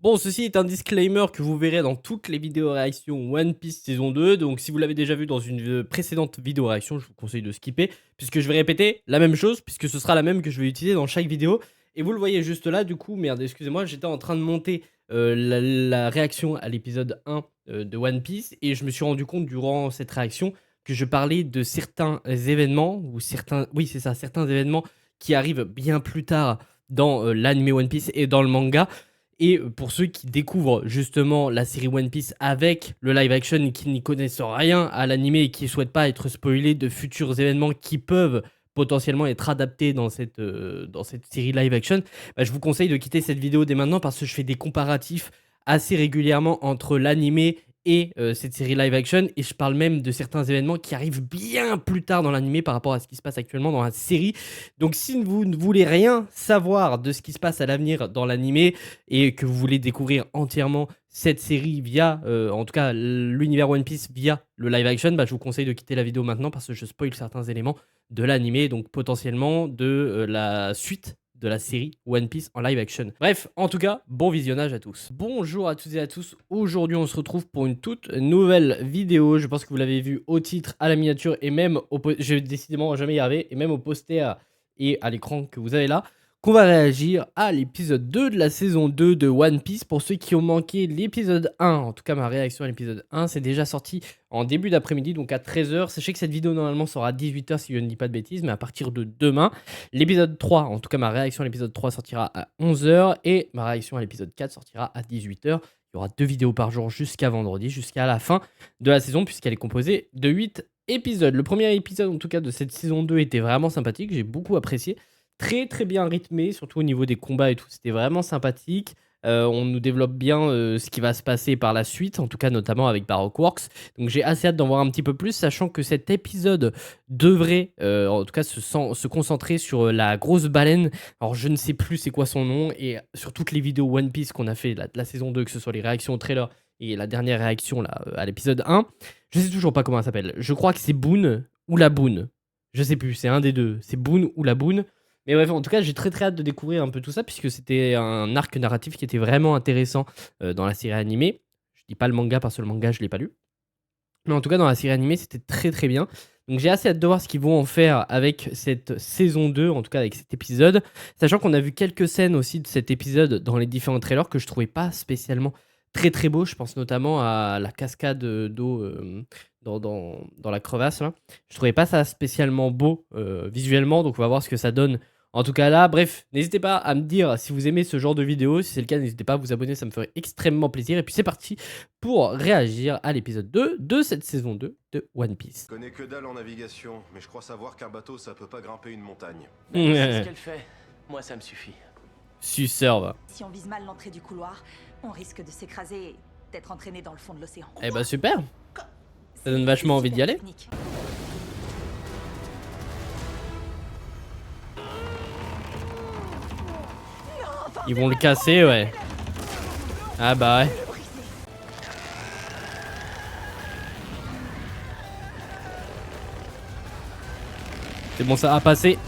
Bon, ceci est un disclaimer que vous verrez dans toutes les vidéos réactions One Piece saison 2. Donc, si vous l'avez déjà vu dans une précédente vidéo réaction, je vous conseille de skipper, puisque je vais répéter la même chose, puisque ce sera la même que je vais utiliser dans chaque vidéo. Et vous le voyez juste là, du coup, merde, excusez-moi, j'étais en train de monter la réaction à l'épisode 1 de One Piece, et je me suis rendu compte durant cette réaction que je parlais de certains événements, ou certains, oui, c'est ça, certains événements qui arrivent bien plus tard dans l'anime One Piece et dans le manga. Et pour ceux qui découvrent justement la série One Piece avec le live action et qui n'y connaissent rien à l'animé et qui ne souhaitent pas être spoilés de futurs événements qui peuvent potentiellement être adaptés dans cette série live action, bah, je vous conseille de quitter cette vidéo dès maintenant parce que je fais des comparatifs assez régulièrement entre l'animé et cette série live action, et je parle même de certains événements qui arrivent bien plus tard dans l'animé par rapport à ce qui se passe actuellement dans la série. Donc si vous ne voulez rien savoir de ce qui se passe à l'avenir dans l'animé et que vous voulez découvrir entièrement cette série via, en tout cas l'univers One Piece via le live action, bah, je vous conseille de quitter la vidéo maintenant parce que je spoil certains éléments de l'animé, donc potentiellement de la suite de la série One Piece en live action. Bref, en tout cas, bon visionnage à tous. Bonjour à toutes et à tous, aujourd'hui on se retrouve pour une toute nouvelle vidéo. Je pense que vous l'avez vu au titre, à la miniature et même au je vais décidément jamais y arriver, et même au poster et à l'écran que vous avez là, qu'on va réagir à l'épisode 2 de la saison 2 de One Piece. Pour ceux qui ont manqué l'épisode 1, en tout cas ma réaction à l'épisode 1, c'est déjà sorti en début d'après-midi, donc à 13h. Sachez que cette vidéo normalement sera à 18h si je ne dis pas de bêtises, mais à partir de demain. L'épisode 3, en tout cas ma réaction à l'épisode 3 sortira à 11h et ma réaction à l'épisode 4 sortira à 18h. Il y aura 2 vidéos par jour jusqu'à vendredi, jusqu'à la fin de la saison, puisqu'elle est composée de 8 épisodes. Le premier épisode en tout cas de cette saison 2 était vraiment sympathique, j'ai beaucoup apprécié. Très très bien rythmé, surtout au niveau des combats et tout, c'était vraiment sympathique. On nous développe bien ce qui va se passer par la suite, en tout cas notamment avec Baroque Works. Donc j'ai assez hâte d'en voir un petit peu plus, sachant que cet épisode devrait en tout cas se concentrer sur la grosse baleine. Alors je ne sais plus c'est quoi son nom, et sur toutes les vidéos One Piece qu'on a fait la saison 2, que ce soit les réactions au trailer et la dernière réaction là, à l'épisode 1, je sais toujours pas comment elle s'appelle. Je crois que c'est Boone ou la Boone. Je sais plus, c'est un des deux. C'est Boone ou la Boone. Mais bref, en tout cas, j'ai très très hâte de découvrir un peu tout ça, puisque c'était un arc narratif qui était vraiment intéressant dans la série animée. Je dis pas le manga parce que le manga, je l'ai pas lu. Mais en tout cas, dans la série animée, c'était très très bien. Donc j'ai assez hâte de voir ce qu'ils vont en faire avec cette saison 2, en tout cas avec cet épisode. Sachant qu'on a vu quelques scènes aussi de cet épisode dans les différents trailers que je trouvais pas spécialement très très beau. Je pense notamment à la cascade d'eau dans la crevasse, là. Je trouvais pas ça spécialement beau visuellement, donc on va voir ce que ça donne. En tout cas là, bref, n'hésitez pas à me dire si vous aimez ce genre de vidéo. Si c'est le cas, n'hésitez pas à vous abonner, ça me ferait extrêmement plaisir. Et puis c'est parti pour réagir à l'épisode 2 de cette saison 2 de One Piece. Je connais que dalle en navigation, mais je crois savoir qu'un bateau ça peut pas grimper une montagne. C'est ce qu'elle fait. Moi, ça me suffit. Suceur, va. Si on vise mal l'entrée du couloir, on risque de s'écraser et d'être entraîné dans le fond de l'océan. Eh bah super. Ça donne vachement envie d'y aller. Ils vont le casser, ouais. Ah bah ouais. C'est bon, ça a passé.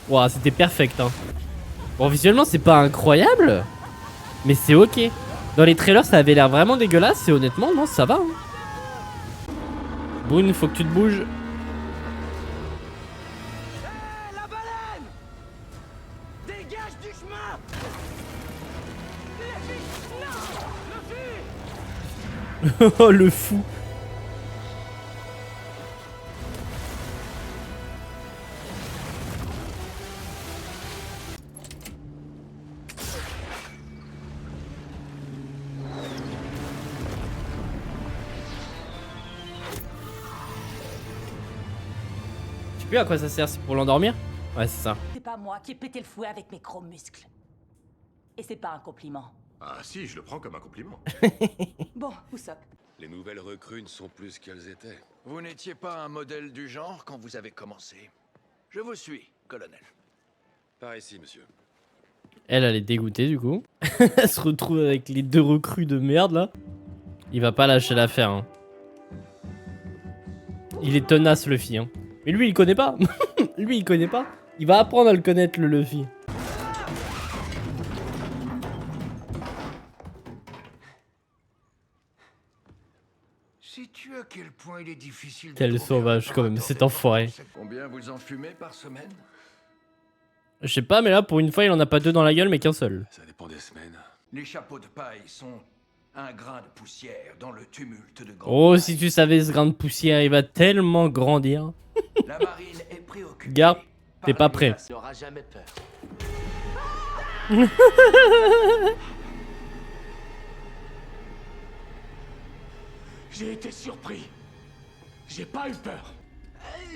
Wow, c'était perfect, hein. Bon, visuellement, c'est pas incroyable, mais c'est ok. Dans les trailers, ça avait l'air vraiment dégueulasse, et honnêtement, non, ça va. Hein. Boone, faut que tu te bouges. La baleine! Dégage du chemin! Non! Le Oh, le fou. Je sais plus à quoi ça sert, c'est pour l'endormir? Ouais, c'est ça. C'est pas moi qui ai pété le fouet avec mes gros muscles. Et c'est pas un compliment. Ah si, je le prends comme un compliment. Bon, Usopp. Les nouvelles recrues ne sont plus qu'elles étaient. Vous n'étiez pas un modèle du genre quand vous avez commencé. Je vous suis, colonel. Par ici, monsieur. Elle est dégoûtée du coup. Elle se retrouve avec les deux recrues de merde là. Il va pas lâcher l'affaire. Hein. Il est tenace le fille. Hein. Mais lui, il connaît pas. Lui, il connaît pas. Il va apprendre à le connaître, le Luffy. Sais-tu à quel point il est difficile de Quel trouver sauvage, un quand même, réparateur cet des enfoiré. portes? Combien vous en fumez par semaine? Je sais pas, mais là, pour une fois, il en a pas deux dans la gueule, mais qu'un seul. Ça dépend des semaines. Les chapeaux de paille sont un grain de poussière dans le tumulte de grands. Oh, si tu savais, ce grain de poussière, il va tellement grandir. La marine est préoccupée. Garde, par t'es la pas prêt. menace. Il n'aura jamais peur. J'ai été surpris. J'ai pas eu peur.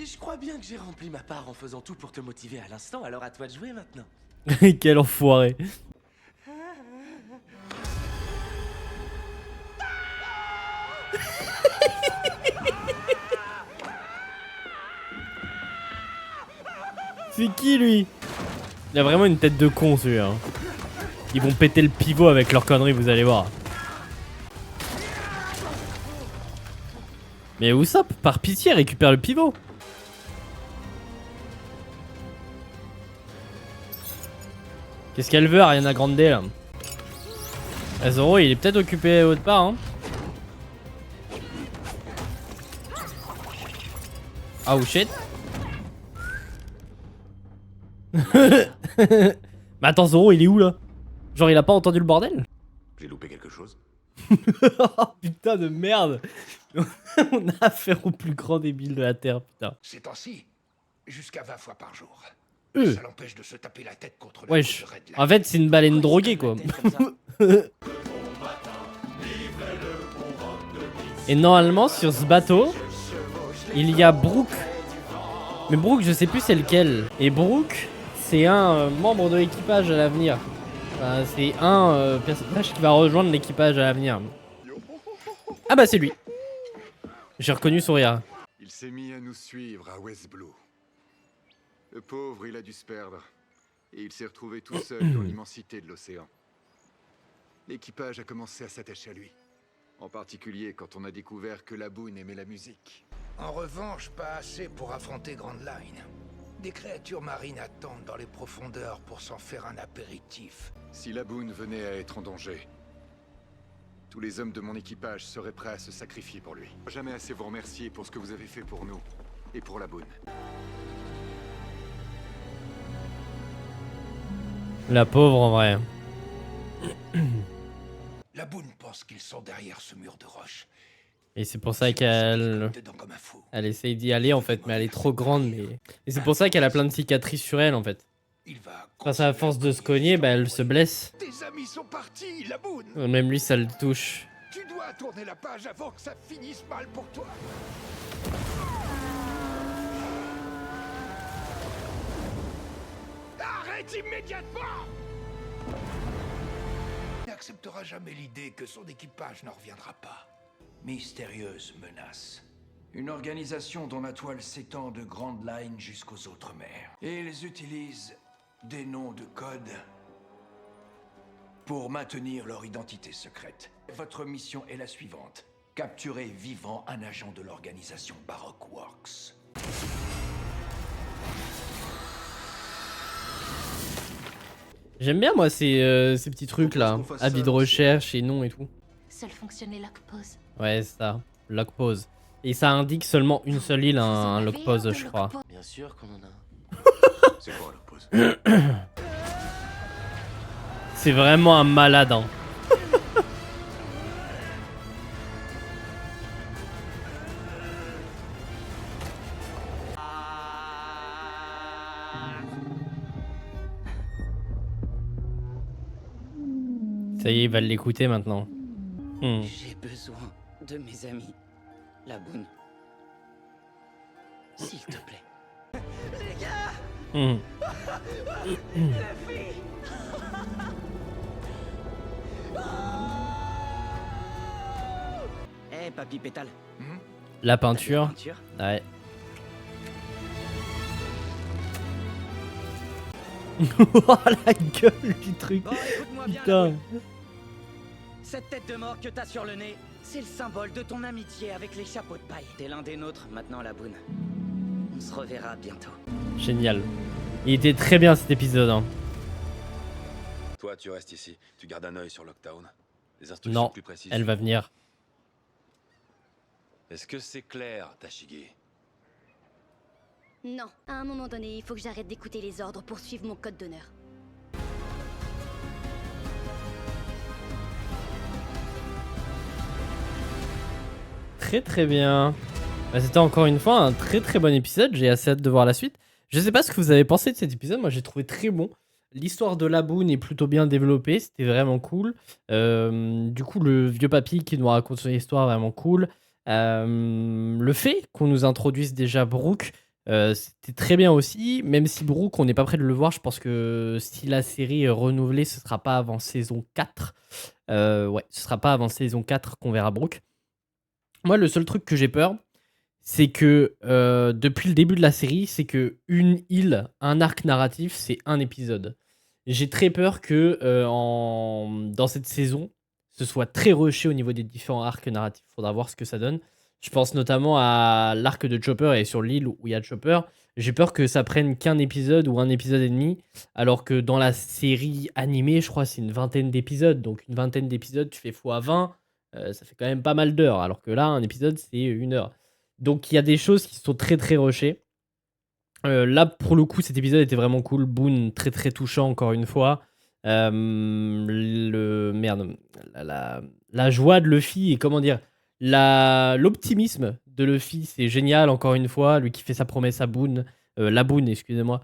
Je crois bien que j'ai rempli ma part en faisant tout pour te motiver à l'instant, alors à toi de jouer maintenant. Quel enfoiré. C'est qui lui? Il a vraiment une tête de con celui-là. Ils vont péter le pivot avec leurs conneries, vous allez voir. Mais Usopp, par pitié, récupère le pivot. Qu'est-ce qu'elle veut, Ariana Grande là? Ah, Zoro, il est peut-être occupé autre part, hein. Ah, oh shit. Mais attends, Zoro, il est où là? Genre, il a pas entendu le bordel? J'ai loupé quelque chose? Oh putain de merde. On a affaire au plus grand débile de la Terre, putain. Ces temps-ci, jusqu'à 20 fois par jour. Euh. Ça l'empêche de se taper la tête contre le Wesh. cou de Red Line. En fait, c'est une baleine droguée, quoi. Et normalement, sur ce bateau, il y a Brook. Mais Brook, je sais plus c'est lequel. Et Brook, c'est un membre de l'équipage à l'avenir. Enfin, c'est un personnage qui va rejoindre l'équipage à l'avenir. Ah bah c'est lui. J'ai reconnu son rire. Il s'est mis à nous suivre à West Blue. Le pauvre, il a dû se perdre. Et il s'est retrouvé tout seul dans l'immensité de l'océan. L'équipage a commencé à s'attacher à lui. En particulier quand on a découvert que Laboon aimait la musique. En revanche, pas assez pour affronter Grand Line. Des créatures marines attendent dans les profondeurs pour s'en faire un apéritif. Si Laboon venait à être en danger, tous les hommes de mon équipage seraient prêts à se sacrifier pour lui. Jamais assez vous remercier pour ce que vous avez fait pour nous et pour Laboon. La pauvre en vrai. Laboon pense qu'ils sont derrière ce mur de roche. Et c'est pour ça qu'elle Dedans comme un fou. elle essaye d'y aller en fait, mais elle est trop grande. Mais et c'est pour ça qu'elle a plein de cicatrices sur elle en fait. Il va Face à la force de se cogner, bah elle se blesse. Tes amis sont partis, Laboon. Même lui, ça le touche. Tu dois tourner la page avant que ça finisse mal pour toi. Arrête immédiatement! Il n'acceptera jamais l'idée que son équipage n'en reviendra pas. Mystérieuse menace. Une organisation dont la toile s'étend de Grand Line jusqu'aux autres mers. Et ils utilisent des noms de code pour maintenir leur identité secrète. Votre mission est la suivante. Capturer vivant un agent de l'organisation Baroque Works. J'aime bien moi ces petits trucs là. qu'on fasse Avis ça, de recherche et nom et tout. Seul fonctionne les lock pause. Ouais, c'est ça. Lock pause. Et ça indique seulement une seule île, un lock pause, je crois. Bien sûr qu'on en a. C'est quoi la pause? C'est vraiment un malade, hein. Ça y est, il va l'écouter maintenant. J'ai besoin de mes amis. Laboon. S'il te plaît. Hé, papy pétale. La T'as des peinture. peintures Ouais. Oh la gueule du truc. Bon, écoute-moi bien, Putain. Laboon. Cette tête de mort que t'as sur le nez, c'est le symbole de ton amitié avec les chapeaux de paille. T'es l'un des nôtres maintenant, Laboon. On se reverra bientôt. Génial. Il était très bien cet épisode. Hein. Toi, tu restes ici. Tu gardes un œil sur Lockdown. Les instructions Non, plus précises. elle va venir. Est-ce que c'est clair, Tashigi? Non, à un moment donné, il faut que j'arrête d'écouter les ordres pour suivre mon code d'honneur. Très très bien. Bah, c'était encore une fois un très très bon épisode. J'ai assez hâte de voir la suite. Je sais pas ce que vous avez pensé de cet épisode. Moi, j'ai trouvé très bon. L'histoire de Laboon est plutôt bien développée. C'était vraiment cool. Du coup, le vieux papy qui nous raconte son histoire, vraiment cool. Le fait qu'on nous introduise déjà Brooke, c'était très bien aussi. Même si Brooke, on n'est pas prêt de le voir. Je pense que si la série est renouvelée, ce sera pas avant saison 4. Ouais, ce sera pas avant saison 4 qu'on verra Brooke. Moi, le seul truc que j'ai peur, c'est que depuis le début de la série, c'est que une île, un arc narratif, c'est un épisode. J'ai très peur que dans cette saison, ce soit très rushé au niveau des différents arcs narratifs. Faudra voir ce que ça donne. Je pense notamment à l'arc de Chopper et sur l'île où il y a Chopper. J'ai peur que ça prenne qu'un épisode ou un épisode et demi, alors que dans la série animée, je crois, c'est une vingtaine d'épisodes. Donc une vingtaine d'épisodes, tu fais x20, ça fait quand même pas mal d'heures. Alors que là, un épisode, c'est 1 heure. Donc il y a des choses qui sont très très rushées. Là, pour le coup, cet épisode était vraiment cool. Boone, très très touchant, encore une fois. La joie de Luffy et comment dire, l'optimisme de Luffy, c'est génial, encore une fois. Lui qui fait sa promesse à Boone, la Boone, excusez-moi.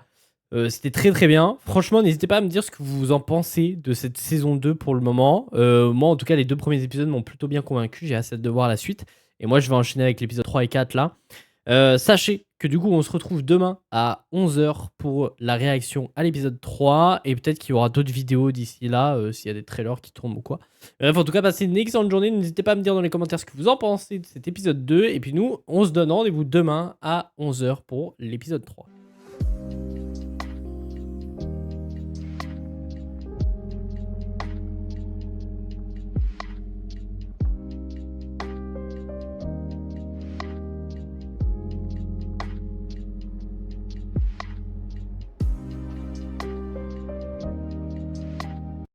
C'était très très bien. Franchement, n'hésitez pas à me dire ce que vous en pensez de cette saison 2 pour le moment. Moi, en tout cas, les 2 premiers épisodes m'ont plutôt bien convaincu. J'ai assez hâte de voir la suite. Et moi, je vais enchaîner avec l'épisode 3 et 4 là. Sachez que du coup, on se retrouve demain à 11h pour la réaction à l'épisode 3. Et peut-être qu'il y aura d'autres vidéos d'ici là, s'il y a des trailers qui tombent ou quoi. Bref, en tout cas, passez une excellente journée. N'hésitez pas à me dire dans les commentaires ce que vous en pensez de cet épisode 2. Et puis nous, on se donne rendez-vous demain à 11h pour l'épisode 3.